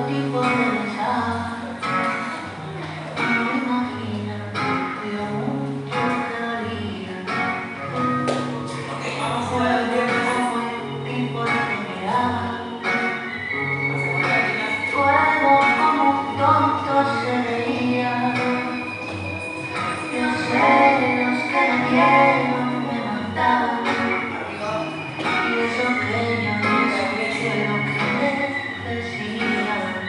tipo de besar. No imagino lo mucho que dolía. Juego como el tipo de mirar. Juego como un tonto se reía. Yo sé los que me dieron me mataron. Y eso que yo no escuché lo que me decían.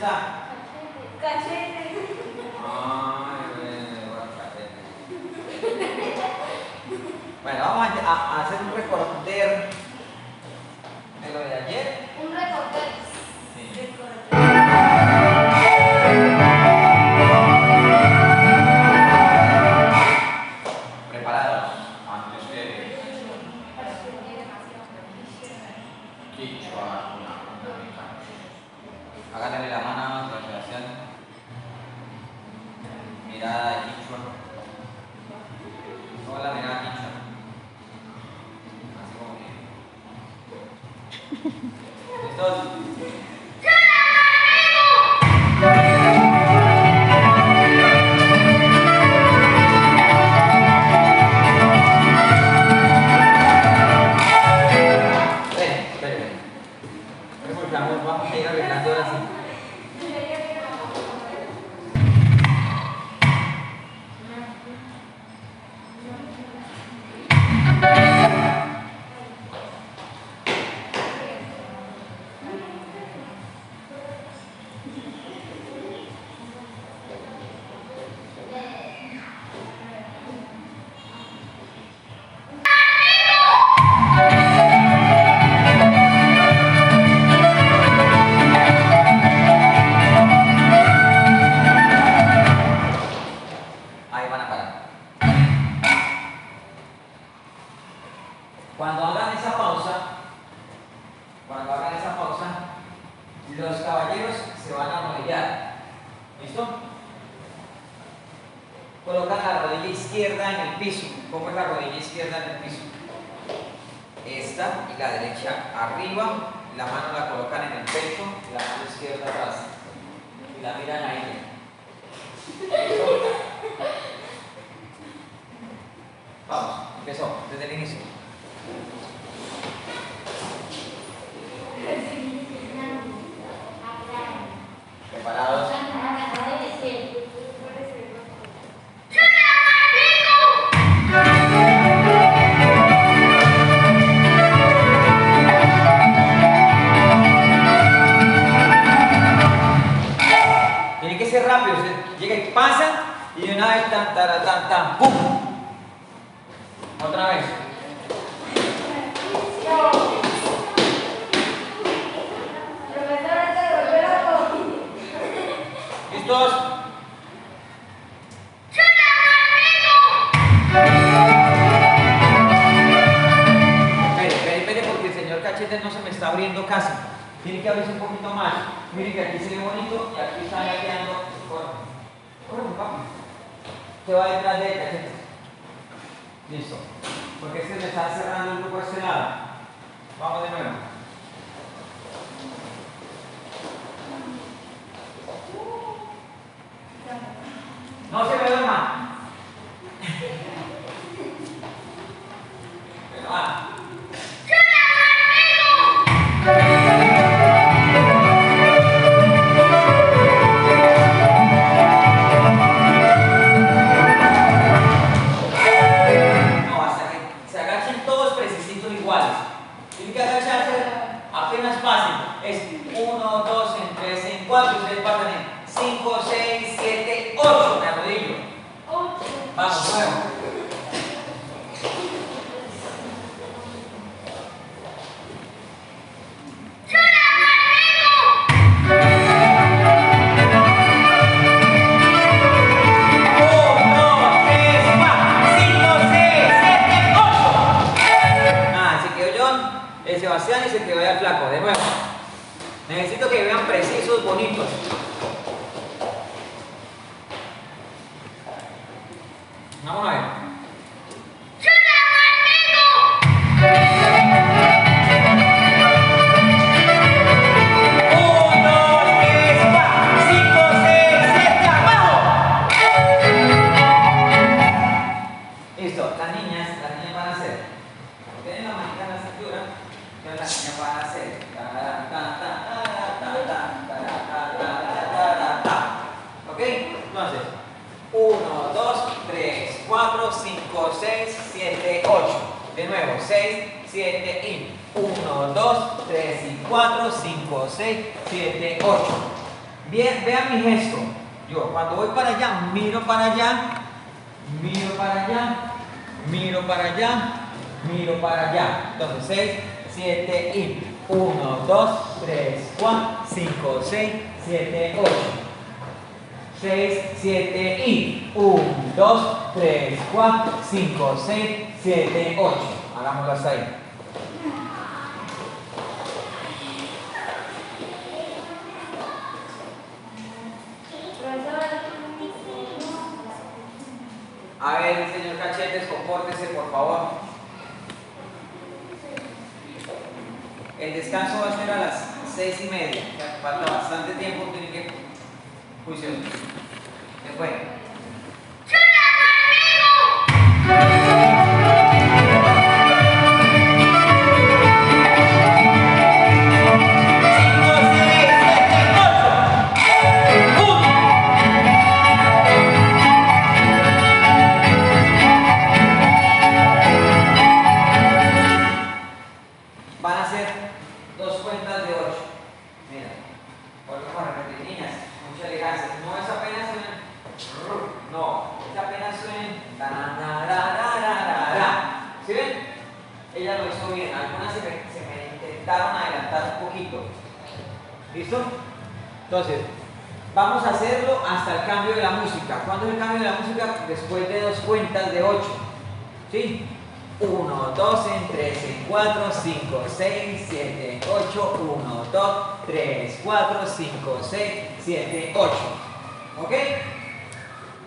está? Cachete. Ay, bueno, cachete. Bueno, vamos a hacer un recorder de lo de ayer. Un recorte. Sí. Preparados. Antes que Quichua, háganle la mano, translación. Mirada de Quichua. No la mirada Quichua. Así como que. ¿Listos? Vamos a ir arreglando ahora sí. Ahí van a parar. Cuando hagan esa pausa, los caballeros se van a arrodillar. ¿Listo? Colocan la rodilla izquierda en el piso. ¿Cómo es la rodilla izquierda en el piso? Esta y la derecha arriba, la mano la colocan en el pecho y la mano izquierda atrás. Y la miran a ella. ¿Listo? Vamos, empezó desde el inicio. ¿Preparados? Tiene que ser rápido, llega y pasa y de una vez tan, tan, tan, ¡pum! Otra vez. ¿Listos? Espere, porque el señor Cachete no se me está abriendo casi. Tiene que abrirse un poquito más. Miren que aquí se ve bonito y aquí está gateando. Corre, papi. Se va detrás de él, Cachete. Listo. Porque es que me está cerrando el grupo a este lado. Vamos de nuevo. No se me duerma. Pero va. Tienen que agacharse apenas fácil. Es 1, 2, 3, 4. Ustedes pasan en 5, 6, 7, 8. Me arrodillo. Vamos, nuevo. Sebastián y se quedó ahí al flaco. De nuevo. Necesito que vean precisos, bonitos. Vamos a ver. Listo, las niñas van a hacer. Tienen la manita en la cintura. Las niñas van a hacer. ¿Ok? Entonces, 1, 2, 3, 4, 5, 6, 7, 8. De nuevo, 6, 7 y 1, 2, 3 y 4, 5, 6, 7, 8. Bien, vean mi gesto. Yo cuando voy para allá, miro para allá, miro para allá, miro para allá, miro para allá. Entonces 6, 7 y 1, 2, 3, 4, 5, 6, 7, 8. 6, 7 y 1, 2, 3, 4, 5, 6, 7, 8. Hagámoslo hasta ahí. A ver, señor Cachetes, compórtese, por favor. El descanso va a ser a las 6:30. Ya falta bastante tiempo, tiene que... Juicio. Se fue. Van a ser 2 cuentas de 8. Mira, vuelvo a repetir, niñas, mucha elegancia. No es apenas un... No, es apenas un... ¿Sí ven? Ella lo hizo bien. Algunas se me intentaron adelantar un poquito. ¿Listo? Entonces, vamos a hacerlo hasta el cambio de la música. ¿Cuándo es el cambio de la música? Después de 2 cuentas de 8. ¿Sí? 1, 2, 3, 4, 5, 6, 7, 8, 1, 2, 3, 4, 5, 6, 7, 8. ¿Ok?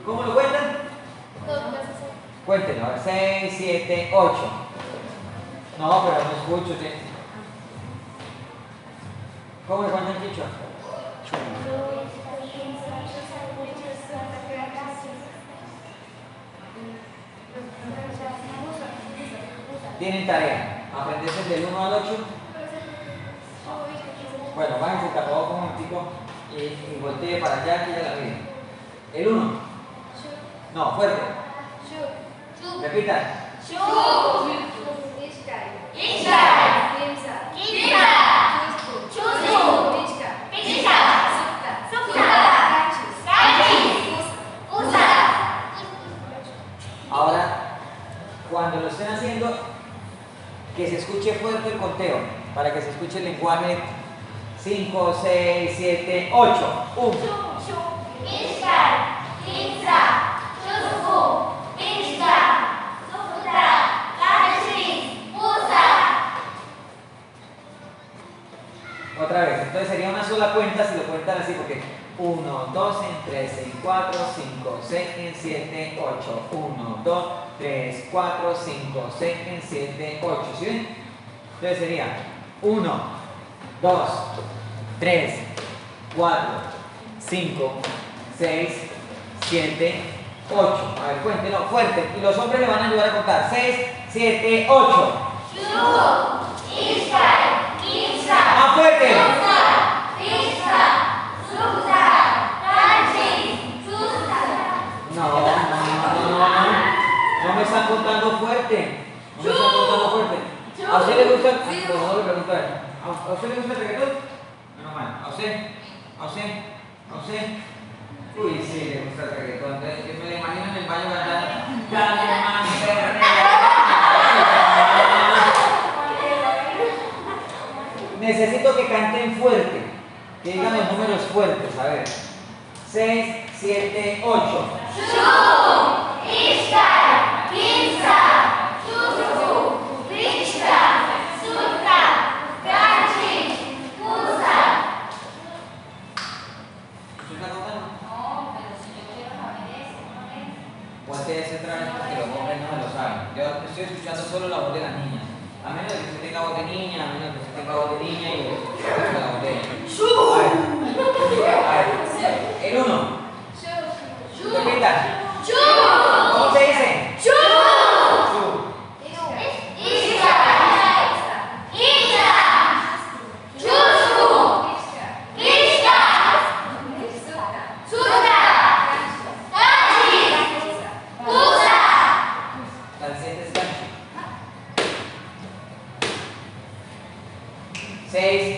¿Cómo lo cuentan? Cuéntenlo, 6, 7, 8. No, pero no escucho. ¿Cómo le cuentan, Chicho? Tienen tarea, aprenderse del 1 al 8. Bueno, bájense el tapabocas un momentico y voltee para allá que ya la miren. El 1. No, fuerte. Repitan. Ahora, cuando lo estén haciendo, que se escuche fuerte el conteo, para que se escuche el lenguaje. 5, 6, 7, 8. 1. Otra vez, entonces sería una sola cuenta si lo cuentan así, porque 1, 2, 3, 4, 5, 6, 7, 8. 1, 2, 3, 4, 5, 6, 7, 8. ¿Sí ven? Entonces sería 1, 2, 3, 4, 5, 6, 7, 8. A ver, cuéntenlo fuerte. Y los hombres le van a ayudar a contar. 6, 7, 8. ¡Más fuerte! No me están contando fuerte. No me están contando fuerte. ¿A usted le gusta? No le pregunto a él. ¿A usted le gusta el reggaetón? Menos mal. ¿A usted? ¿A usted? ¿A usted? Uy, sí, le gusta el reggaetón. Yo me lo imagino en el baño cantando. Dale, mami, necesito que canten fuerte. Que digan los números fuertes. A ver. 6, 7, 8. Volteese otra vez porque los hombres no me lo saben. Yo estoy escuchando solo la voz de las niñas. A menos de que usted tenga voz de niña, a menos de que usted tenga voz de niña y escucha la voz de ella. A ver. El 1. Repita. ¿Cómo se dice?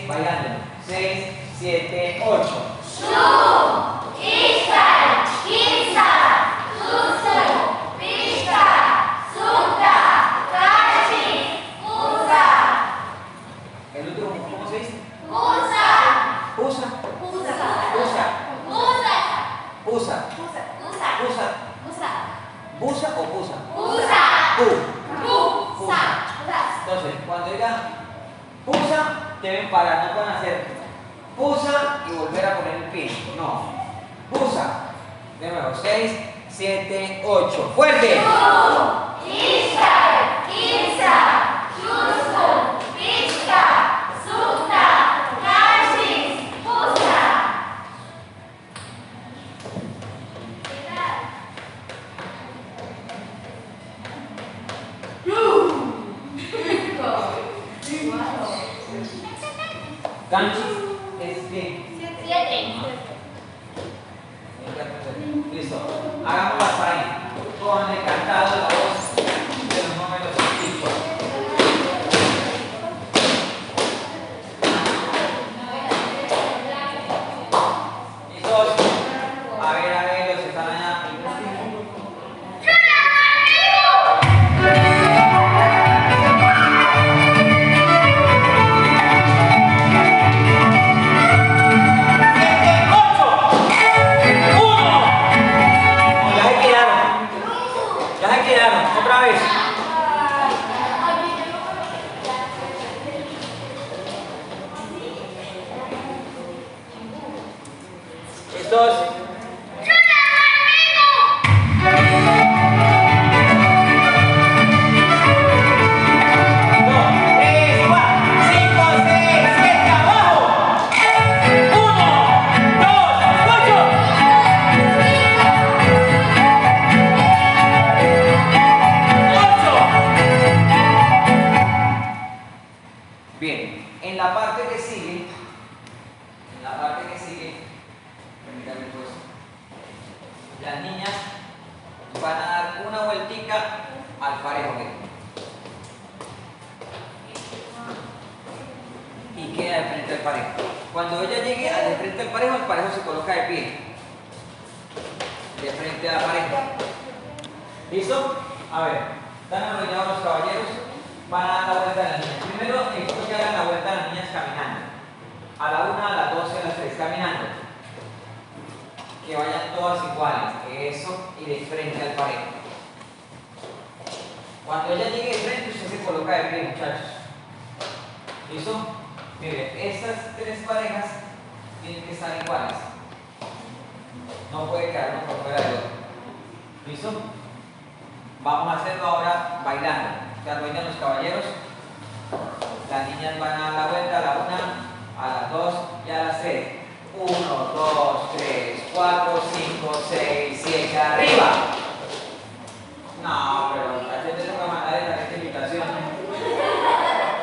Bailando. 6, 7, 8. El último, ¿cómo se dice? Pusa. Pusa. Pusa. Pusa. Pusa. Pusa. Pusa. Pusa. Pusa. ¿Busa o pusa? Pusa. Pu. Pusa. Entonces, cuando diga pusa, deben parar, no pueden hacer pusa y volver a poner el pie. No. Pusa. De nuevo, 6, 7, 8. ¡Fuerte! Ganchis es bien. Listo. Hagamos la faena con el cantado de la voz de los números antiguos. ¿Listos? A ver, los que están allá. Otra vez. ¿Listos? Bien, en la parte que sigue, permítanme pues, las niñas van a dar una vueltica al parejo, miren. Y queda de frente al parejo. Cuando ella llegue de frente al parejo se coloca de pie, de frente a la pareja. ¿Listo? A ver, están arrollados los caballeros. Van a dar la vuelta a las niñas. Primero necesito que hagan la vuelta a las niñas caminando. A la 1, a las 2 y a las 3 caminando. Que vayan todas iguales. Eso, y de frente al parejo. Cuando ella llegue de frente, usted se coloca de pie, muchachos. ¿Listo? Miren, estas 3 parejas tienen que estar iguales. No puede quedar uno por fuera del otro. ¿Listo? Vamos a hacerlo ahora bailando. Se arrodillan los caballeros. Las niñas van a dar la vuelta a la 1, a las 2 y a las 3. 1, 2, 3, 4, 5, 6, 7, ¡arriba! No, pero la gente tengo que mandar esta invitación.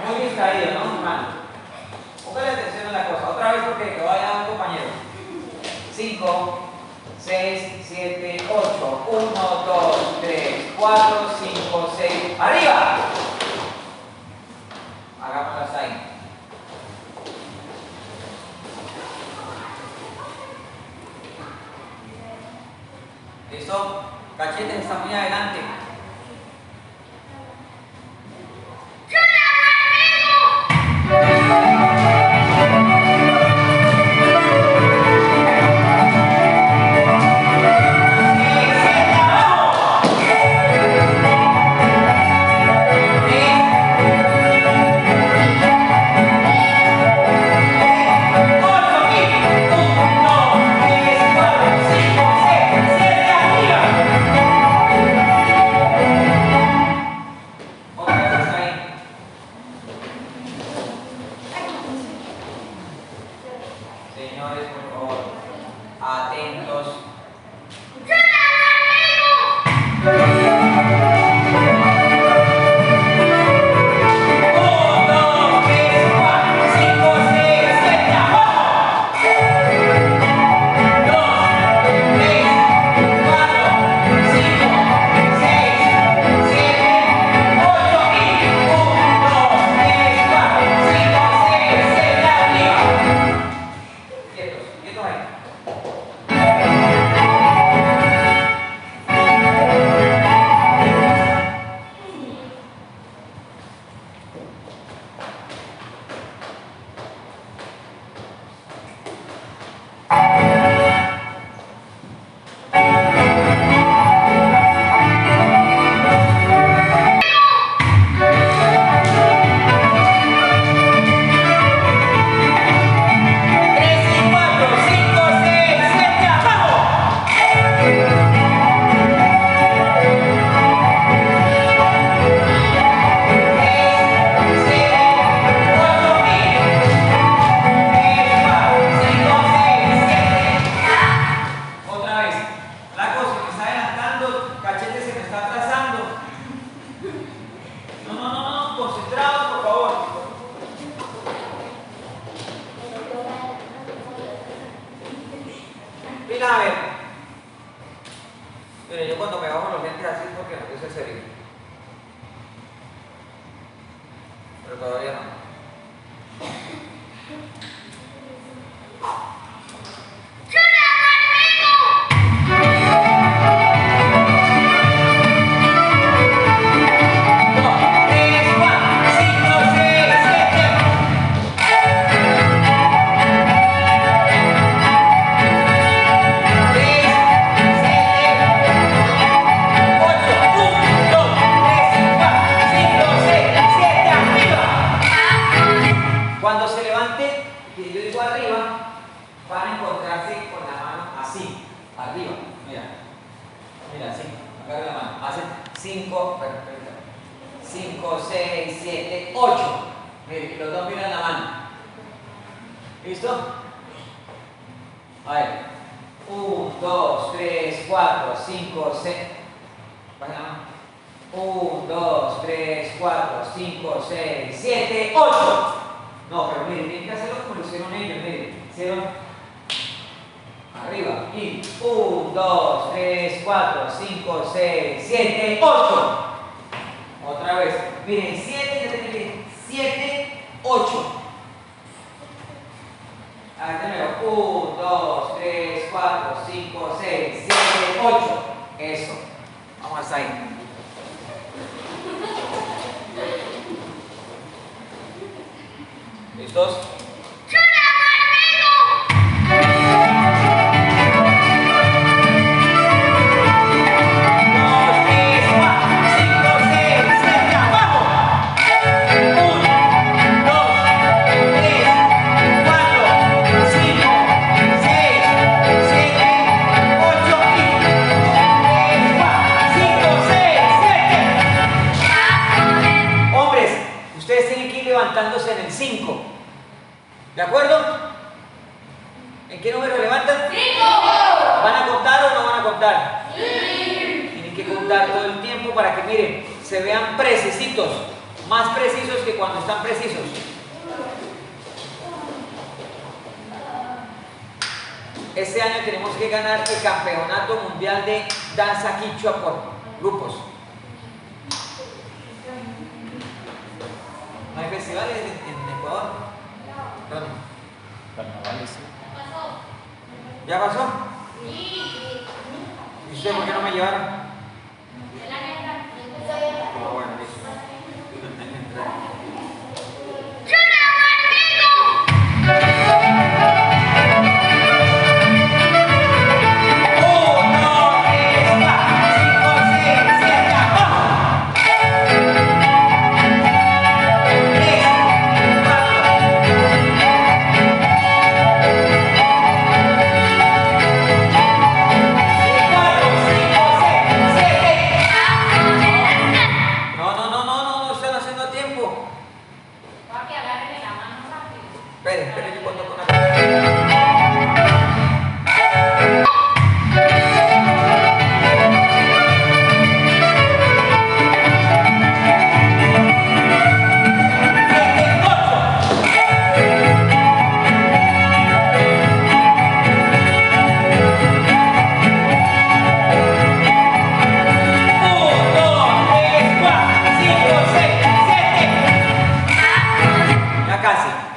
Muy distraído, ¿no, hermano? Póngale atención a la cosa. Otra vez porque que vaya un compañero. 5, 6, 7, 8. 1, 2, 3, 4, 5, 6. ¡Arriba! Hagámoslas ahí. ¿Listo? Cachetes está muy adelante. Señores, por favor, atentos. Quietos ahí. pilas a ver. Mire, yo cuando me bajo los lentes así es porque me puse serio. Pero todavía no. Cuando se levante, que yo digo arriba, van a encontrarse con la mano así, arriba. Mira, mira, así, agarra la mano. Hacen 5, 5, 6, 7, 8. Miren, los dos miran la mano. ¿Listo? A ver. 1, 2, 3, 4, 5, 6. Baja la mano. 1, 2, 3, 4, 5, 6, 7, 8. No, pero miren, tienen que hacerlo como lo hicieron ellos, miren. Hicieron arriba. Y 1, 2, 3, 4, 5, 6, 7, 8. Otra vez. Miren, 7, ya tienen que 7, 8. Háganmelo. 1, 2, 3, 4, 5, 6, 7, 8. Eso. Vamos hasta ahí. ¿Listos? Levantándose en el 5. ¿De acuerdo? ¿En qué número levantan? 5. ¿Van a contar o no van a contar? Sí. Tienen que contar todo el tiempo para que, miren, se vean precisitos. Más precisos que cuando están precisos. Este año tenemos que ganar el Campeonato Mundial de Danza Quichua por grupos. ¿No hay festivales en Ecuador? No. Carnavales. ¿Ya pasó? Sí. ¿Y ustedes por qué no me llevaron? Ah, bueno, listo. Esperen, yo cuento con una...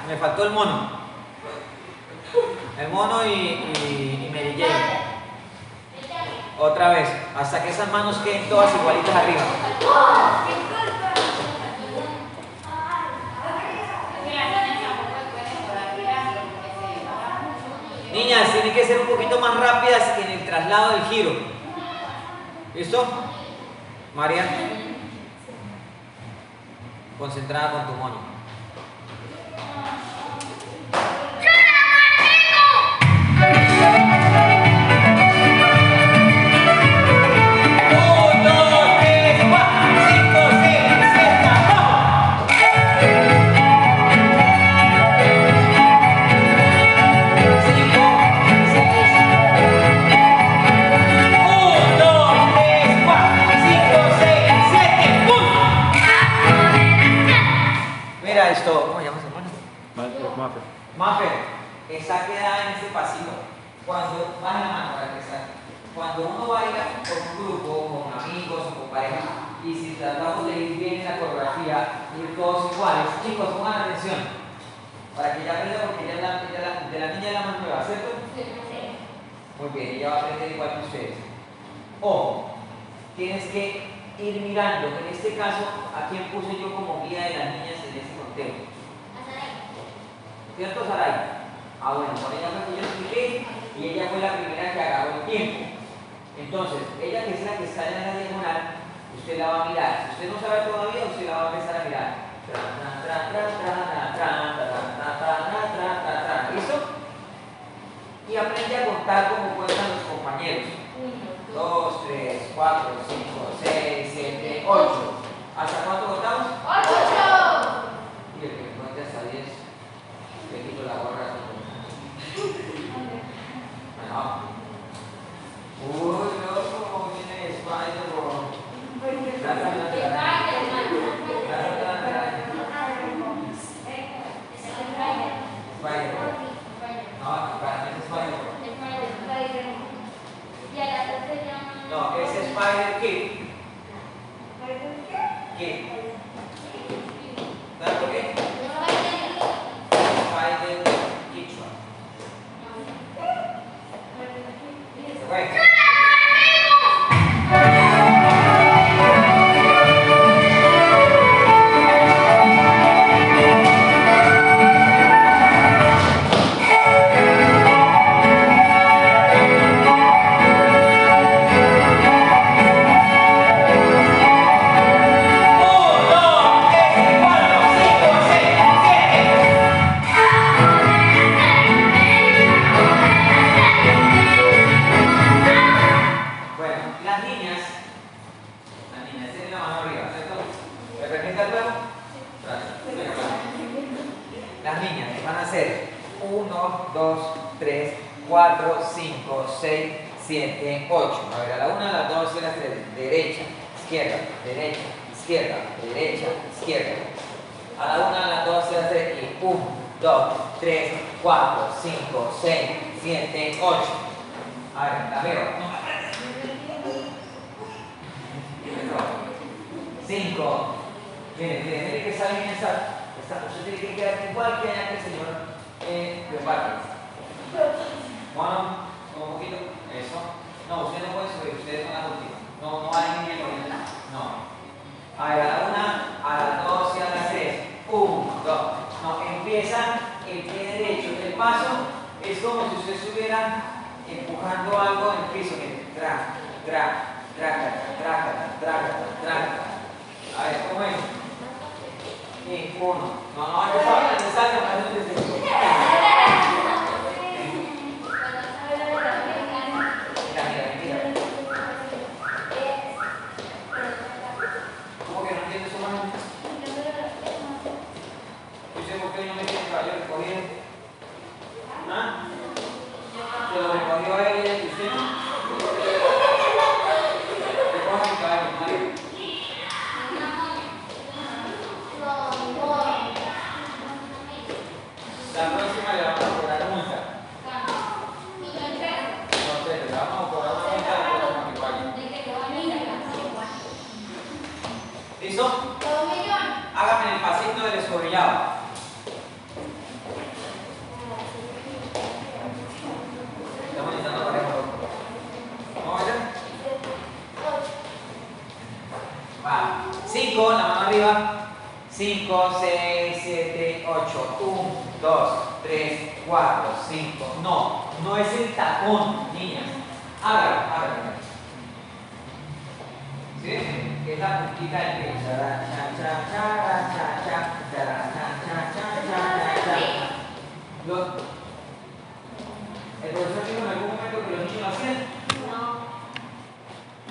Me faltó el mono. El mono y Mary Jane. Otra vez, hasta que esas manos queden todas igualitas arriba. Niñas, tienen que ser un poquito más rápidas en el traslado del giro. ¿Listo? María, concentrada con tu mono. Mira esto, ¿cómo se llama ese mono? Maffer. Maffer, está quedada en ese pasito. Cuando, baje la mano para que salga. Cuando uno baila con un grupo, con amigos o con pareja, y si tratamos de ir bien en la coreografía, ir todos iguales, chicos, pongan atención, para que ella aprenda, porque de la niña es la más nueva, ¿cierto? Sí. Muy bien, ella va a aprender igual que ustedes. Ojo, tienes que ir mirando, en este caso, ¿a quién puse yo como guía de las niñas en este conteo? ¿Cierto, Saray? Ah, bueno, con ella fue que yo expliqué y ella fue la primera que agarró el tiempo. Entonces, ella que es la que está en la diagonal, usted la va a mirar. Si usted no sabe todavía, usted la va a empezar a mirar. ¿Listo? Y aprende a contar como cuentan los compañeros. 2, 3, 4, 5, 6, 7, 8. ¿Hasta cuánto contamos? 8. Y el que cuente hasta 10, le quito la gorra. Bueno, vamos. Uy, loco, viene Spider-Man. No, es Spider Kid. Kid. ¿Sabes por qué? Spider Kichwa. Okay. Las niñas van a hacer 1, 2, 3, 4, 5, 6, 7, 8. A ver, a la 1, a las 2 y a las 3. Derecha, izquierda, derecha, izquierda, derecha, izquierda. A la 1, a las 2 y a las 3. Y 1, 2, 3, 4, 5, 6, 7, 8. A ver, la veo. 5. Mire que esa línea está. Usted tiene que quedar igual que allá que el señor Leopardo. Bueno, un poquito. Eso. No, usted no puede subir. Ustedes son las últimas. No hay línea corriente. No. A ver, a la 1, a las 2 y a las 3. 1, 2. No, empieza el pie derecho. El paso es como si usted estuviera empujando algo en el piso. Mire, trácata. A ver, ¿cómo es? Y 1. No, ya salga, Mira. ¿Cómo que no entiende su mano? Yo sé por qué no me tiene caballo recogido. ¿Ah? ¿Se lo recogió a ella y usted no? Recoge mi caballo, Mario. La próxima le vamos a cobrar multa. No sé, le vamos a cobrar una multa de próxima que vaya. ¿Listo? Hágame el pasito del escobillado. Estamos necesitando pareja. ¿Vamos a ver? Va. 5, la mano arriba. 5, 6, 7, 8. 1, 2, 3, 4, 5. No es el tacón, niñas. Hágalo. ¿Sí? Es la puntita del pie. ¿El profesor dijo en algún momento que los niños lo hacían?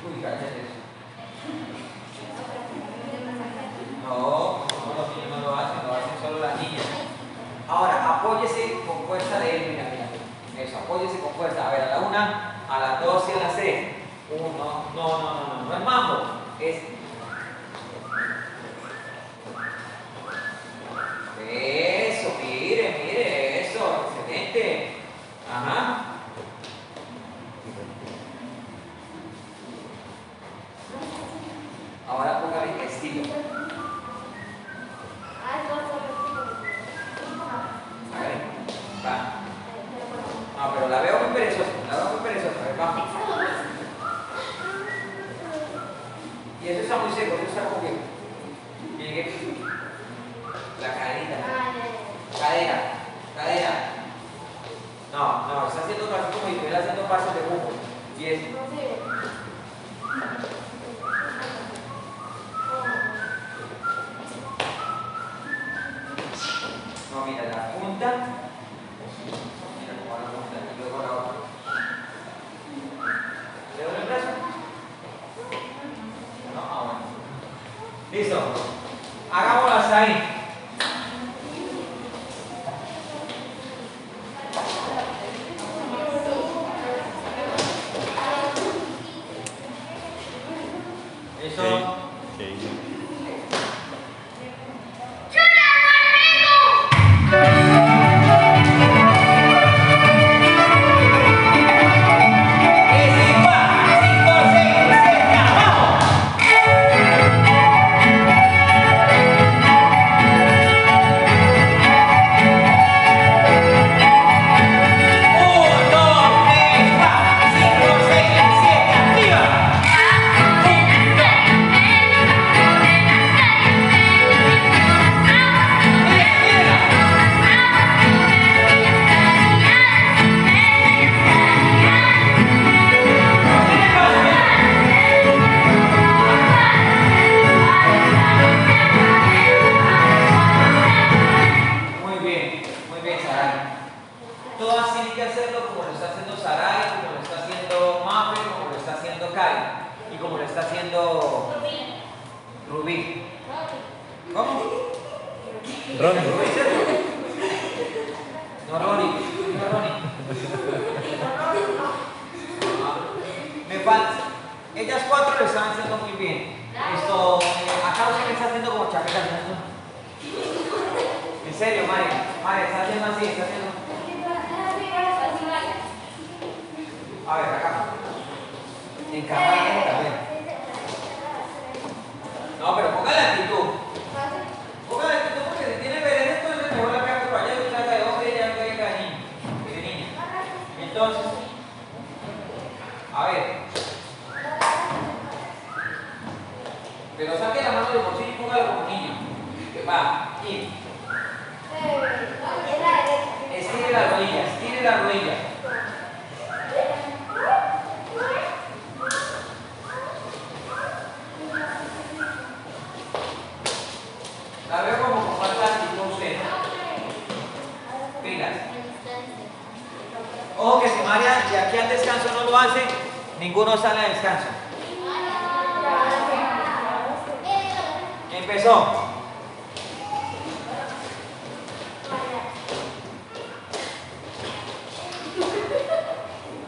Uy, cállate eso. No, los niños no lo hacen solo las niñas. Ahora, apóyese con fuerza de él, mira. Eso, apóyese con fuerza. A ver, a la 1, a las 2 y a las 3. 1, no es mambo. Es. Eso, mire, eso, excelente. Ajá. No, pero la veo muy perezosa, la veo muy perezosa. A ver, vamos. Y eso está muy seco, eso está como bien. Mire, la caderita. Cadera, cadera. No, no, está haciendo casi como si estuviera haciendo pasos de fútbol. Y eso. No, mira, la punta. Mira cómo va la punta y luego la otra. ¿Le doy el brazo? No, ah, bueno. Listo. Hagámoslo hasta ahí. Listo. Okay. Todas tienen que hacerlo como lo está haciendo Sarai, como lo está haciendo Mafe, como lo está haciendo Kai y como lo está haciendo Rubí. ¿Cómo? Ronnie. No, Ronnie. No, Ronnie. Me falta. Ellas cuatro lo están haciendo muy bien. Esto, acá usted está haciendo como chaqueta. En serio, María, está haciendo así, está haciendo. A ver, acá. Encajar también. No, pero ponga la actitud. Ponga la actitud porque si tiene vereda, entonces mejor la caja para allá y saca de hombre y ya no caiga de niño. De niña. Entonces, a ver. Pero saque la mano del bolsillo y póngalo como niño. Que va, y. Estire la rodilla, estire la rodilla. La veo como con falta de actitud usted. Pilas. Ojo que si María de aquí al descanso no lo hace, ninguno sale a descanso. Empezó.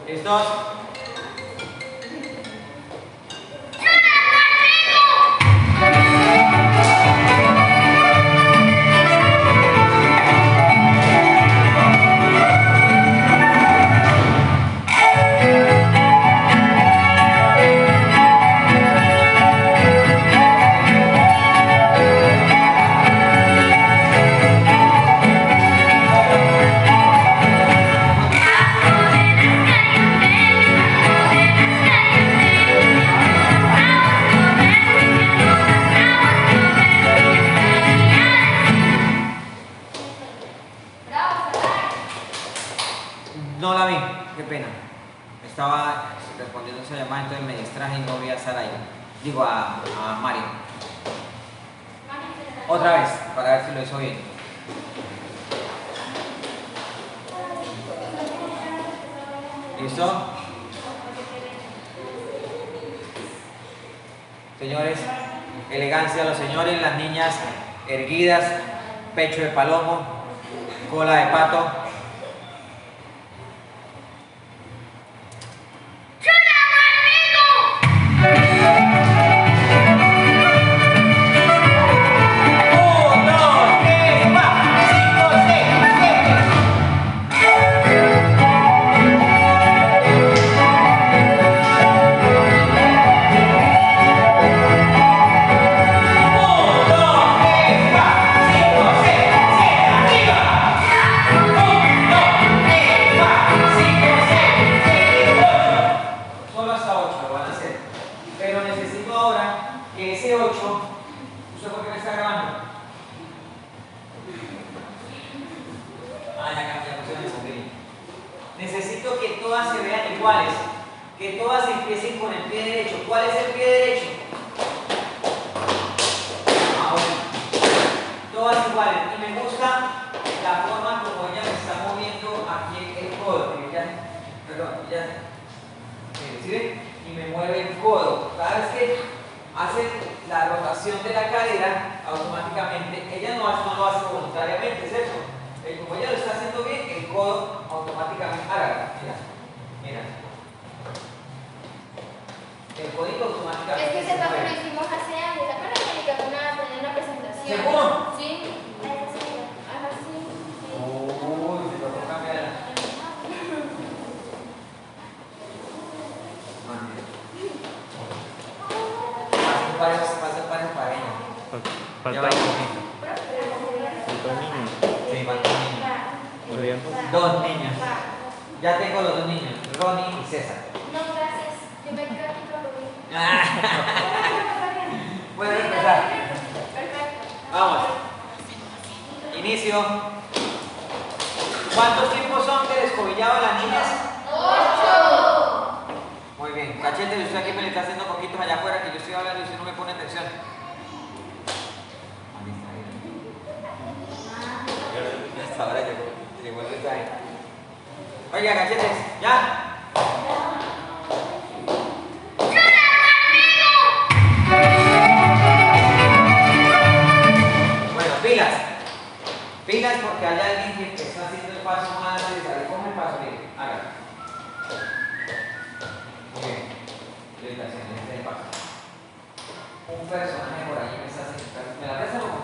¿Listos? No la vi, qué pena. Estaba respondiendo esa llamada, entonces me distraje y no vi a Sarai. Digo a Mario. Otra vez, para ver si lo hizo bien. ¿Listo? Señores, elegancia a los señores, las niñas erguidas, pecho de palomo, cola de pato. ¡Oh! necesito que todas se vean iguales, que todas empiecen con el pie derecho. ¿Cuál es el pie derecho? Ahora, todas iguales. Y me gusta la forma como ella me está moviendo aquí el codo. ¿Sí ven? Y me mueve el codo. Cada vez que hace la rotación de la cadera, automáticamente, ella no lo hace voluntariamente, ¿cierto? Como ella lo está haciendo bien, el codo automáticamente, mira. El código automáticamente. Es que ese paso lo hicimos hace años, ¿te acuerdas, Mónica? En una presentación. ¿Seguro? Sí. Ajá, sí. Uy, se tocó cambiar. Pasa para ella. Falta Ya un va. poquito. Falta un niño. Sí, falta un niño. Muy bien. Dos niños. Ya tengo los dos niños, Ronnie y César. No, gracias. Yo me quedo aquí con lo mismo. Pueden empezar. Perfecto. Vamos. Inicio. ¿Cuántos tiempos son de descobillado a las niñas? 8. Muy bien. Cachete, usted aquí me le está haciendo poquitos allá afuera que yo estoy hablando y usted no me pone atención. Hasta ahora llegó el mensaje. Oiga, cachetes, ¿ya? Bueno, pilas. Pilas porque hay alguien que está haciendo el paso más necesario. Coge el paso, mire, hágalo. Muy bien. Felicitaciones, este es el paso. Un personaje por ahí me está haciendo. ¿Me la prestan o no?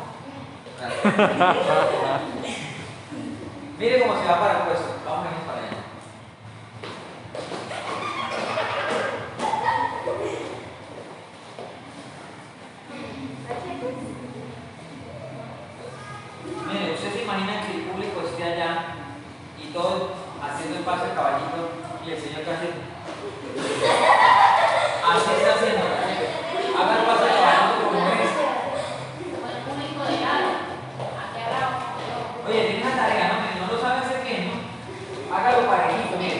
Mire cómo se va para el puesto. Vamos a irnos para allá. Mire, usted se imagina que el público esté allá y todos haciendo el paso de caballito y el señor cachete. Así está haciendo. Haga el paso de caballito como es. Oye, tiene una tarea, ¿no? No lo sabe hacer bien, ¿no? Hágalo parejito, mire.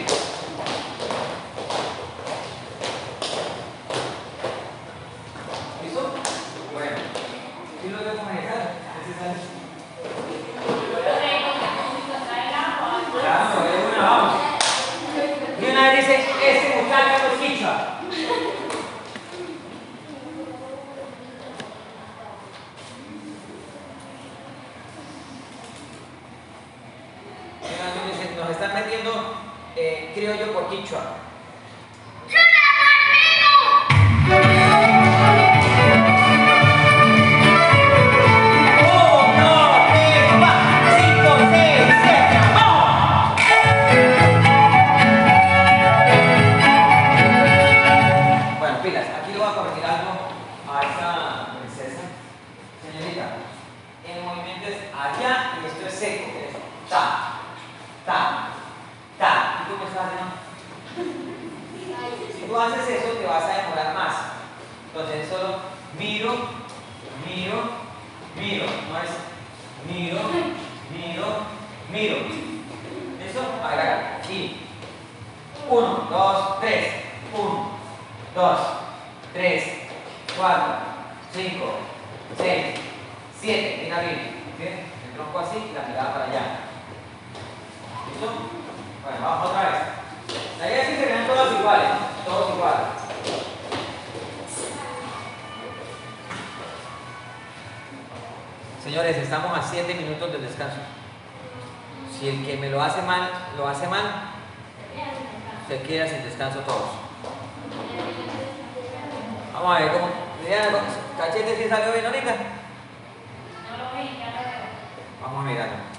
¿Listo? Bueno. ¿Y lo que vamos a dejar? Claro, de una, vamos. Y una vez dice, este muchacho no es quichua. Nos están metiendo criollo por quichua. Bueno, pilas, aquí le voy a corregir algo a esa princesa. Señorita, el movimiento es allá y esto es seco. Es ta, ta, ta. ¿Y tú qué estás haciendo? Si tú haces eso, te vas a demorar más. Entonces, solo miro, miro, miro. No es miro, miro, miro. ¿Listo? A ver, acá. Y 1, 2, 3. 1, 2, 3, 4, 5, 6, 7. Mira bien. ¿Bien? El tronco así y la mirada para allá. ¿Listo? Bueno, vamos otra vez. La idea es que se vean todos iguales, ¿no? Todos iguales. Señores, estamos a 7 minutos del descanso. Si el que me lo hace mal, se queda sin descanso todos. Vamos a ver cómo. Cachete si salió bien ahorita. Vamos a mirarlo.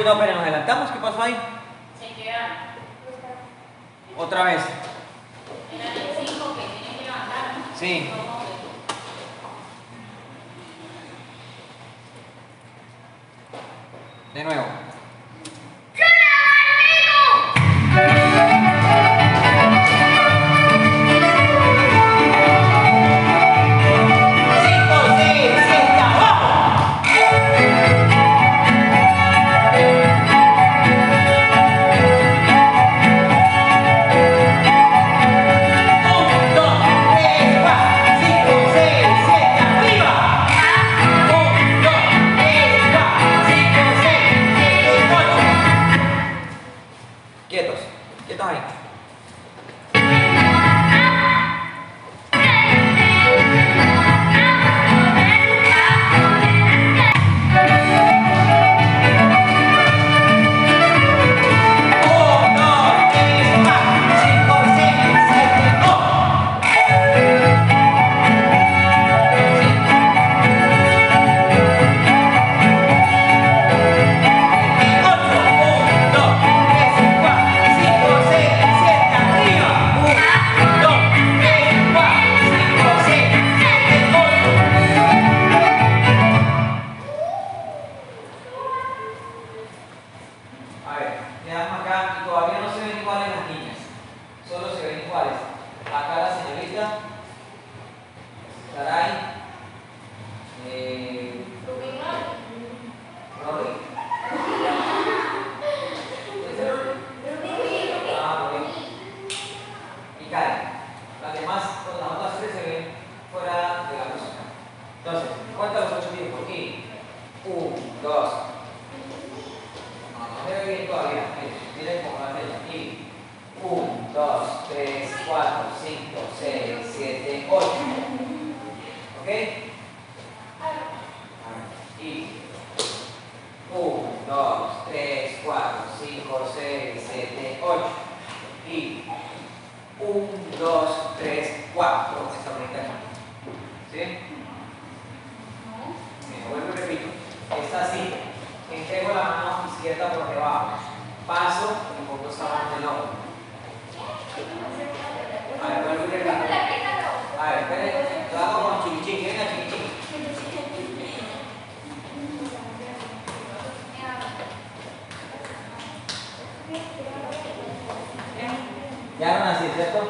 No, pero nos adelantamos, ¿qué pasó ahí? Se queda. Sí. De nuevo. Quietos, quietos ahí. A ver, quedamos acá y todavía no se ven iguales las niñas, solo se ven iguales. Acá la señorita, Saray, Rory. ¿Ese Rory? Ah, muy bien. Y Karen. Las demás, las otras tres se ven fuera de la música. Entonces, cuenta los 8 tiempos. Y 1, 2. No se ve bien todavía. Miren cómo la fecha. Y 1, 2, 3, 4, 5, 6, 7, 8. ¿Ok? Y 1, 2, 3, 4, 5, 6, 7, 8. Y 1, 2, 3, 4. Esta bonita aquí. ¿Sí? Bien, vuelvo y repito. Está así. Entrego la mano izquierda por debajo. Paso y pongo esta mano en el hombro. A ver, vuelvo y repito. A ver, esperen. Lo hago con chiquichiqui. Venga, chiquichiqui. Ya no así, ¿cierto?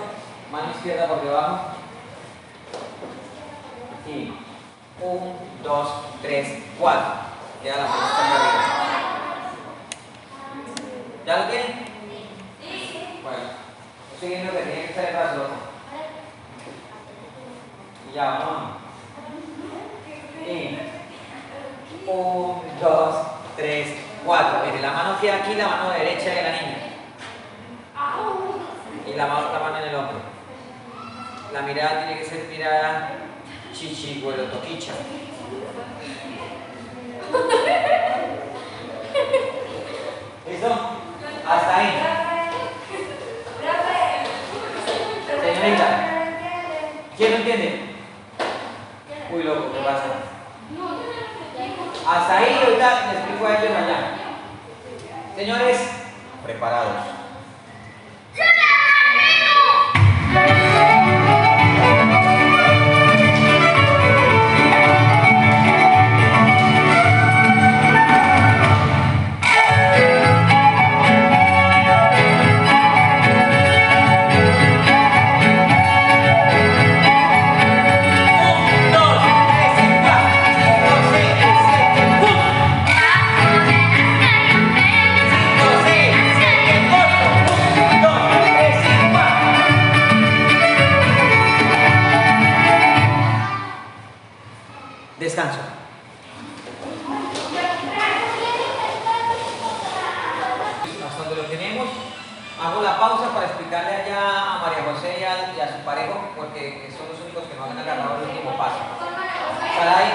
Mano izquierda por debajo. Y 1, 2, 3, 4. Queda la mano está arriba. ¿Ya lo tienen? Sí. Bueno, estoy siguiendo que tiene que estar el brazo loco. Y ya, vamos. Y 1, 2, 3, 4. Mire, la mano queda aquí, la mano derecha de la niña. Y la otra mano en el hombro. La mirada tiene que ser mirada chichihuelo toquicha. ¿Listo? Hasta ahí. Señorita, ¿quién no entiende? Uy, loco, ¿qué pasa? Hasta ahí, ahorita les explico a ellos allá. Señores, preparados. Descanso. Hasta donde lo tenemos, hago la pausa para explicarle allá a María José y a su parejo, porque son los únicos que no han agarrado el último paso. Saray,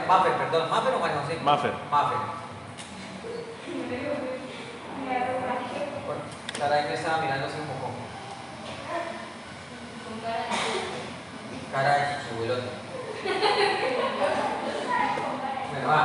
Maffer, perdón, ¿Maffer o María José? Maffer. Maffer. Saray me estaba mirando así un poco. Cara de chichihuelote. Bueno, va.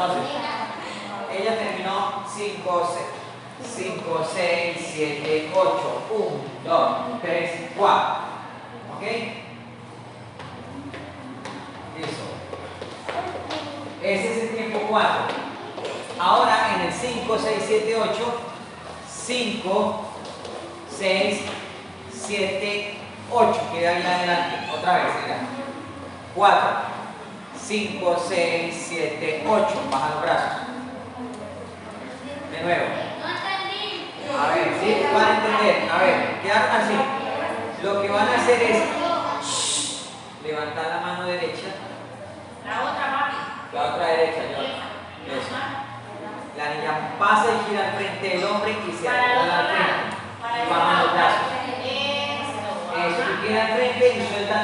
Entonces, ella terminó 5, 6, 7, 8. 1, 2, 3, 4. ¿Ok? Listo. Ese es el tiempo 4. Ahora en el 5, 6, 7, 8. 5, 6, 7, 8. Queda ahí adelante. Otra vez. Mira. 4, 5, 6, 7, 8. Baja los brazos. De nuevo. A ver, ¿sí? Van a entender. A ver, quedan así. Lo que van a hacer es levantar la mano derecha. La otra derecha, yo. Eso. La niña pasa y gira al frente del hombre y se acomoda al frente. Y bajan los brazos. Eso, y queda al frente y se sueltan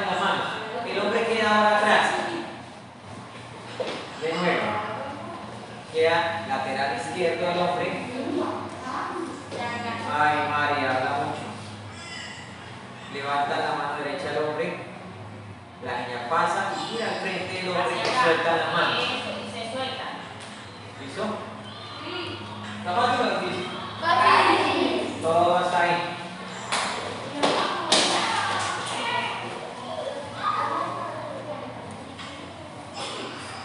las manos. El hombre queda ahora atrás. De nuevo. Queda lateral izquierdo del hombre. Ay, María, habla mucho. Levanta la mano derecha del hombre. La niña pasa y gira al frente del hombre y suelta las manos. ¿Listo? ¿Está fácil o difícil? Fácil. Todo hasta ahí.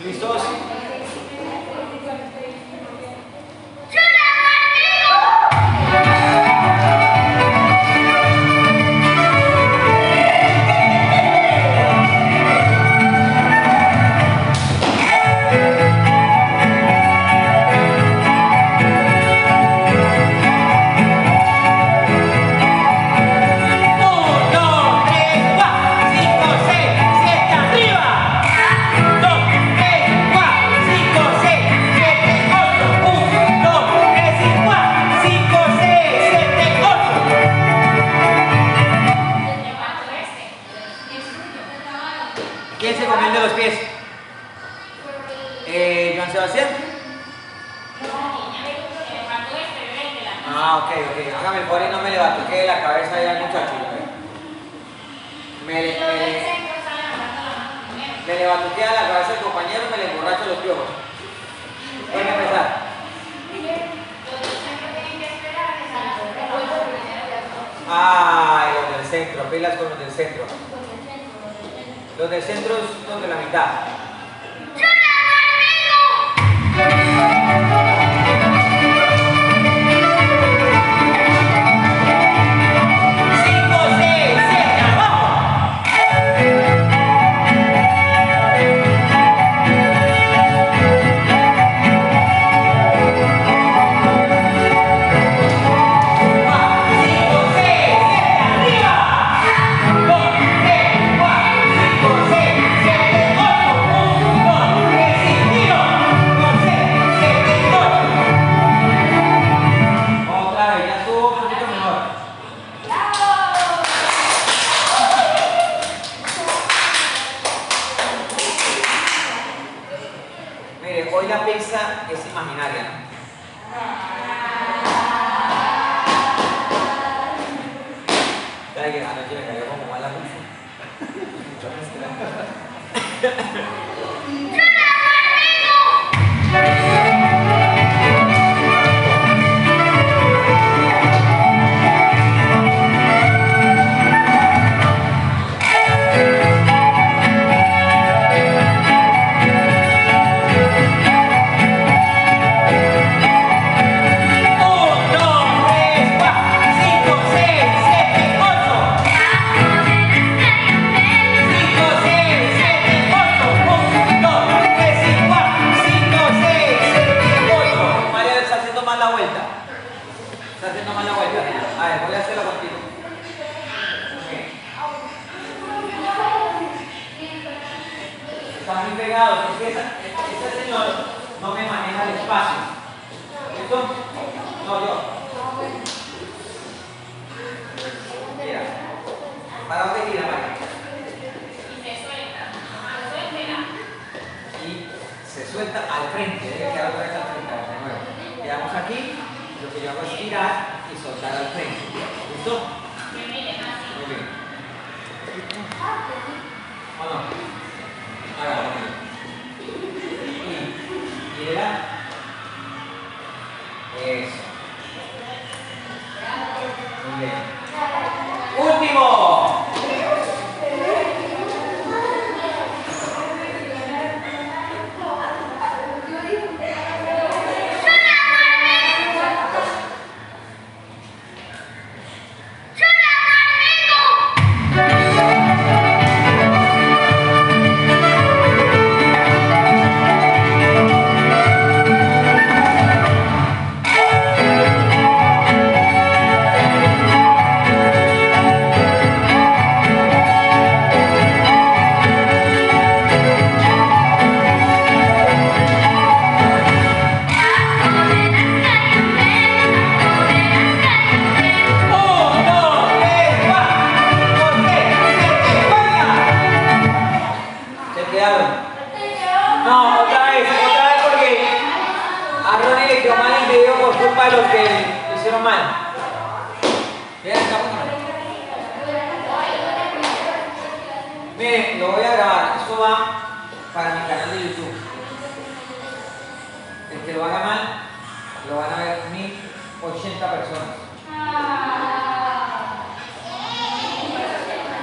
¿Listos? ¿Quién se comió el de los pies? ¿Joan Sebastián? Ah, ok. Hágame el favor y no me le batuquee la cabeza ahí al muchacho. Me le batuquea la cabeza al compañero y me le emborracho los piojos. Voy a empezar. Ay, los del centro, pilas con los del centro. Los del centro son de la mitad. Hoy la pizza es imaginaria. Ya que anoche me cayó como mala pizza. A ver, voy a hacerlo contigo. Están muy pegados, porque este señor no me maneja el espacio. ¿Listo? No, yo. Mira. ¿Para dónde tira, María? Y se suelta al frente, debe quedar otra vez al frente, de nuevo. Quedamos aquí, lo que yo hago es tirar y soltar al frente. ¿Listo? Muy bien. ¿O no? Hágalo. A Ronnie le quedó mal el video por culpa de los que lo hicieron mal. Vean esta cámara. Miren, lo voy a grabar. Esto va para mi canal de YouTube. El que lo haga mal, lo van a ver 1080 personas.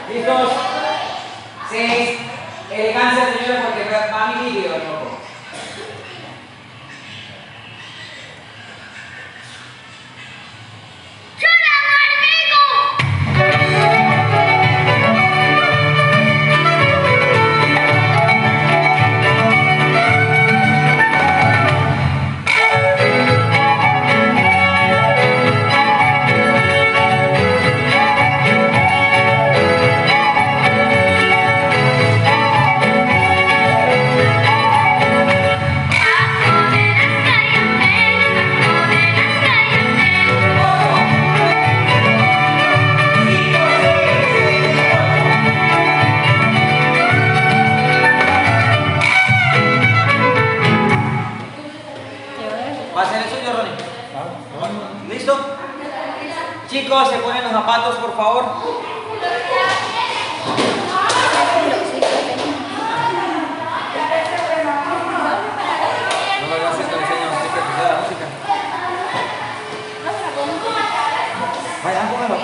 ¿Listos? 6. Elegancia, señores, porque va mi video, loco. ¿Va a ser el suyo, Ronnie? ¿Listo? Chicos, se ponen los zapatos, por favor. No lo hagas esto, enseña música, que sea la música. Vayan, póngalo.